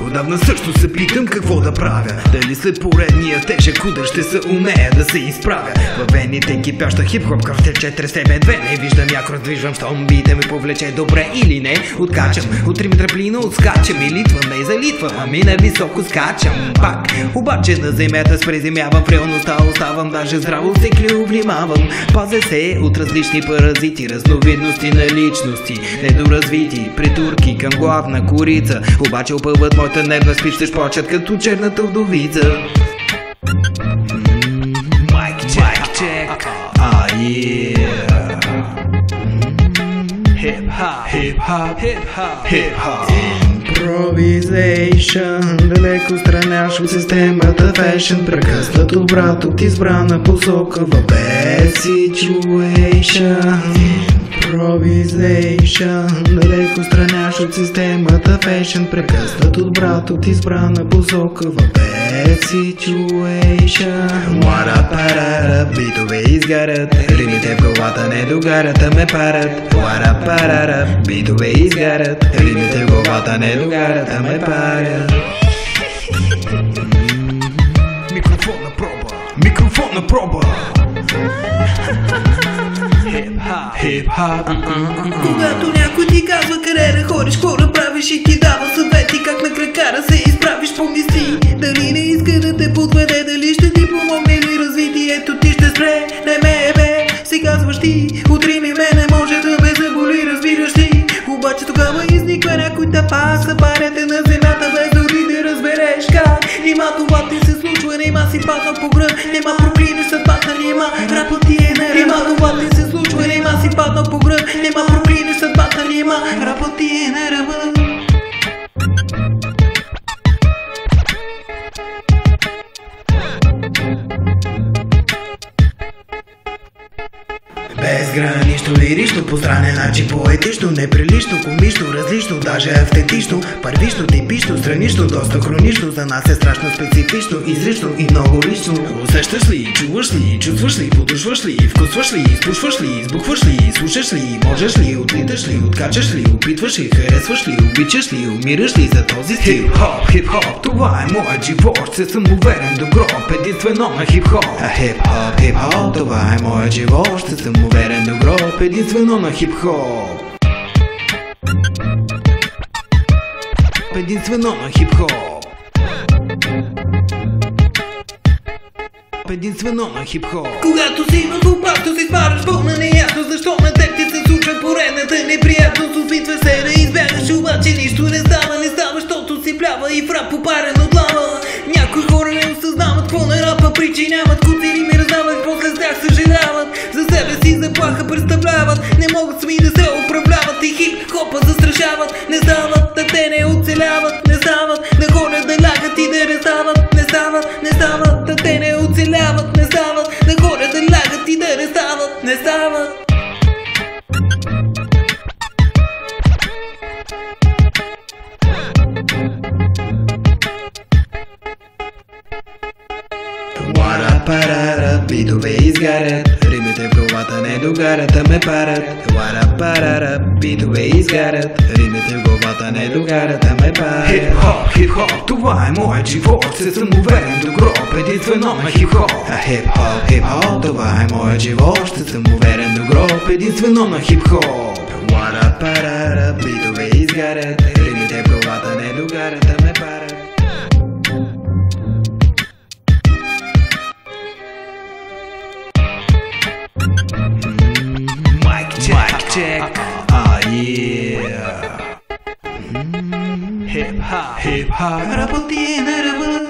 Отдавна също се питам какво да правя. Дали след поредния тежък удар ще се умея да се изправя. Във вените кипяща хип-хоп кръв тече, тресе ме две. Не виждам як раздвижвам, щом бита ме повлече добре или не. Откачам, от 3 метра плина отскачам и литвам, не залитвам, ами на високо скачам пак. Обаче на земята с приземявам, в реалността оставам, даже здраво стеклю внимавам. Пазя се от различни паразити, разновидности на личности, недоразвити притурки към главна корица. Обаче опъват моята нервна спич, ще шпочат като черната вдовица. Майк чек, хип-хоп. Improvisation, далеко страняш от системата fashion. Прекъснато брат от избрана посока в bad situation. Improvisation, далеко страняш от системата fashion. Прекъснато брат от избрана посока в bad situation. Уара-парара, битове изгарят, римите в главата не догарят, а ме парат. Уара-парара, битове изгарят, римите в главата не догарят, а ме парят. Микрофонна проба. Хип-хоп. Когато някой ти казва къде да ходиш, какво да правиш и ти дава съвети как на крака да се изправиш, помисли дали не иска да те подведе, дали ще ти помогне или развитието ти ще спре. Не ме бе, си казваш ти, утре ми мене може да ме заболи, разбираш ли? Обаче тогава изниква някой тапак, събаряте на земята без дори да разбереш как. Нима това ти се случва, нима си паднал по гръб, нима проклинеш съдбата, нима рапът ти е неръб. Нима това ти се случва, нима си паднал по гръб, нима проклинеш съдбата, нима рапът ти е неръб. Безгранично, лирично, по странен начин, поетично, неприлично, комично, различно, даже автентично, първично, типично, странично, доста хронично, за нас е страшно специфично, изрично и много лично. Усещаш ли, чуваш ли, чувстваш ли, подушваш ли, вкусваш ли, спушваш ли, избухваш ли, слушаш ли, можеш ли, отлиташ ли, откачаш ли, опитваш ли, харесваш ли, обичаш ли, умираш ли за този стил? Хип-хоп, хип-хоп, това е моят живот, ще съм уверен до гроб, единствено на хип-хоп. Хип-хоп, хип-хоп, това е моят живот, ще съм уверен до гроб, единствено на хип-хоп. Единствено на хип-хоп. Единствено на хип-хоп. Когато си в опасност, изпараш пълна неясност, защо на теб ти се случва поредната неприятност. Опитва се да избягаш, обаче нищо не става, защото си плява и в рап попарен от лава. Някои хора не осъзнават какво на рапа причиняват, куци ми раздават, после с тях съжаляват. За себе си заплаха представляват, не могат сами да се управляват и хип-хопа застрашават. Не стават, да те не оцеляват, не стават, да ходят да лагат и да не стават. Не стават, не стават, да те не оцеляват, не стават, да ходят да лагат и да не стават, не стават. Уара-парара, битове изгарят, римите в главата не догарят, а ме парат. Уара-парара, битове изгарят, римите в главата не догарят, а ме парат. Хип-хоп, хип-хоп, това е моят живот, ще съм уверен до гроб, единствено на хип-хоп. Хип-хоп, хип-хоп, това е моят живот, ще съм уверен до гроб, единствено на хип-хоп. Уара-парара, битове изгарят, римите в главата не догарят, а ме парат. Check. Hip hop. Рапът ти е неръбът.